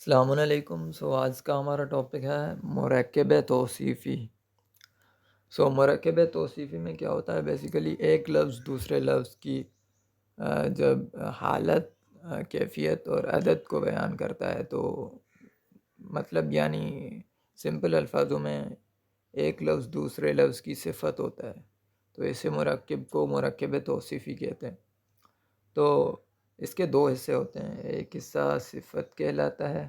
السلام علیکم. آج کا ہمارا ٹاپک ہے مرکب توصیفی. مرکب توصیفی میں کیا ہوتا ہے؟ بیسیکلی ایک لفظ دوسرے لفظ کی جب حالت، کیفیت اور عدد کو بیان کرتا ہے تو مطلب یعنی سمپل الفاظوں میں ایک لفظ دوسرے لفظ کی صفت ہوتا ہے، تو اسے مرکب کو مرکب توصیفی کہتے ہیں. تو اس کے دو حصے ہوتے ہیں، ایک حصہ صفت کہلاتا ہے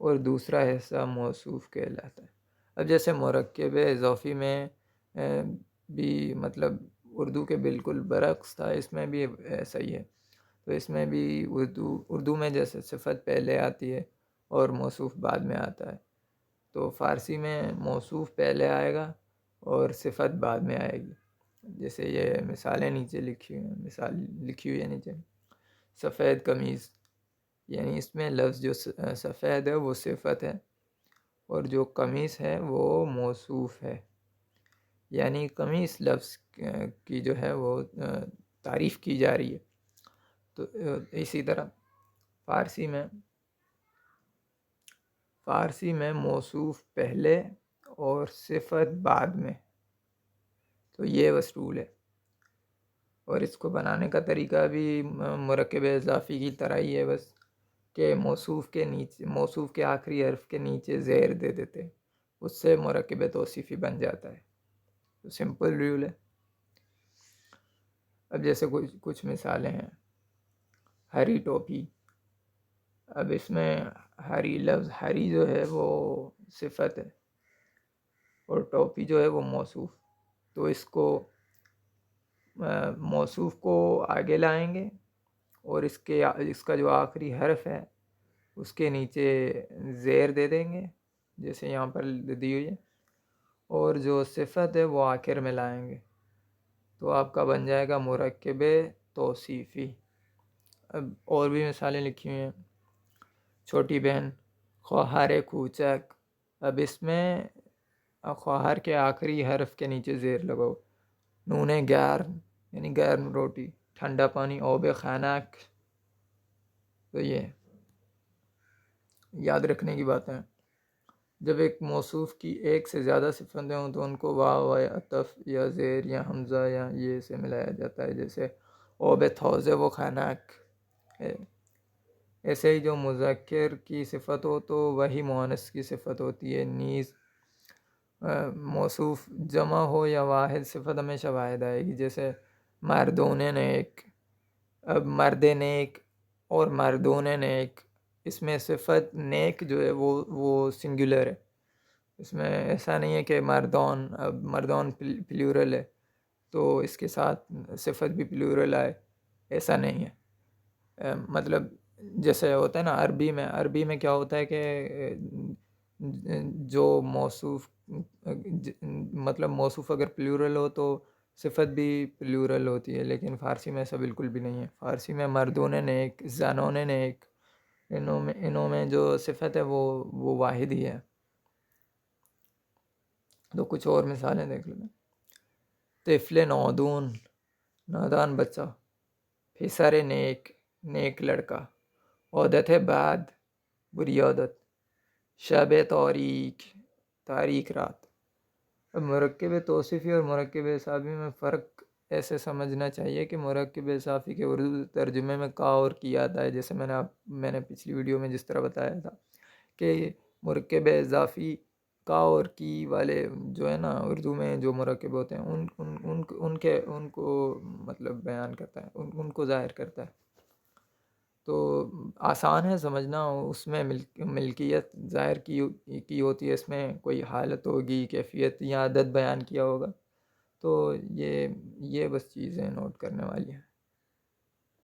اور دوسرا حصہ موصوف کہلاتا ہے. اب جیسے مرکب اضافی میں بھی مطلب اردو کے بالکل برعکس تھا، اس میں بھی ایسا ہی ہے. تو اس میں بھی اردو میں جیسے صفت پہلے آتی ہے اور موصوف بعد میں آتا ہے، تو فارسی میں موصوف پہلے آئے گا اور صفت بعد میں آئے گی. جیسے یہ مثالیں نیچے لکھی ہوئی ہیں، مثال لکھی ہوئی ہے نیچے. سفید قمیض، یعنی اس میں لفظ جو سفید ہے وہ صفت ہے اور جو قمیص ہے وہ موصوف ہے. یعنی قمیص لفظ کی جو ہے وہ تعریف کی جا رہی ہے. تو اسی طرح فارسی میں موصوف پہلے اور صفت بعد میں. تو یہ بس رول ہے، اور اس کو بنانے کا طریقہ بھی مرکب اضافی کی طرح ہی ہے، بس کہ موصوف کے آخری حرف کے نیچے زیر دے دیتے، اس سے مرکب توصیفی بن جاتا ہے. تو سمپل رول ہے. اب جیسے کچھ مثالیں ہیں. ہری ٹوپی. اب اس میں ہری جو ہے وہ صفت ہے اور ٹوپی جو ہے وہ موصوف. تو اس کو موصوف کو آگے لائیں گے اور اس کا جو آخری حرف ہے اس کے نیچے زیر دے دیں گے، جیسے یہاں پر دی ہوئی ہے، اور جو صفت ہے وہ آخر میں لائیں گے. تو آپ کا بن جائے گا مرکب توصیفی. اب اور بھی مثالیں لکھی ہوئی ہیں. چھوٹی بہن، خواہر کوچک. اب اس میں خواہر کے آخری حرف کے نیچے زیر لگاؤ. نون گرم، یعنی گرم روٹی. ٹھنڈا پانی، آب خنک. تو یہ یاد رکھنے کی بات ہے. جب ایک موصوف کی ایک سے زیادہ صفتیں ہوں تو ان کو واو یا عطف یا زیر یا حمزہ یا یہ سے ملایا جاتا ہے. جیسے آب تازہ و خنک ہے. ایسے ہی جو مذکر کی صفت ہو تو وہی مؤنث کی صفت ہوتی ہے. نیز موصوف جمع ہو یا واحد، صفت ہمیشہ واحد آئے گی. جیسے مردون نیک. اب مرد نیک اور مردون نیک، اس میں صفت نیک جو ہے وہ سنگولر ہے. اس میں ایسا نہیں ہے کہ مردون، اب مردون پلیورل ہے تو اس کے ساتھ صفت بھی پلیورل آئے، ایسا نہیں ہے. مطلب جیسے ہوتا ہے نا عربی میں کیا ہوتا ہے کہ جو موصوف مطلب موصوف اگر پلیورل ہو تو صفت بھی پلیورل ہوتی ہے، لیکن فارسی میں ایسا بالکل بھی نہیں ہے. فارسی میں مردون نیک، زنون نیک، انہوں میں جو صفت ہے وہ واحد ہی ہے. تو کچھ اور مثالیں دیکھ لیتے ہیں. طفل نادون، نادان بچہ. پسر نیک، نیک لڑکا. عادت بد، بری عادت. شب تاریک، تاریک رات. اب مرکب توصیفی اور مرکب اضافی میں فرق ایسے سمجھنا چاہیے کہ مرکب اضافی کے اردو ترجمے میں کا اور کی آتا ہے. جیسے میں نے پچھلی ویڈیو میں جس طرح بتایا تھا کہ مرکب اضافی کا اور کی والے جو ہے نا اردو میں جو مرکب ہوتے ہیں ان کو مطلب بیان کرتا ہے، ان کو ظاہر کرتا ہے. تو آسان ہے سمجھنا. اس میں ملکیت ظاہر کی ہوتی ہے، اس میں کوئی حالت ہوگی، کیفیت یا عدد بیان کیا ہوگا. تو یہ بس چیزیں نوٹ کرنے والی ہیں.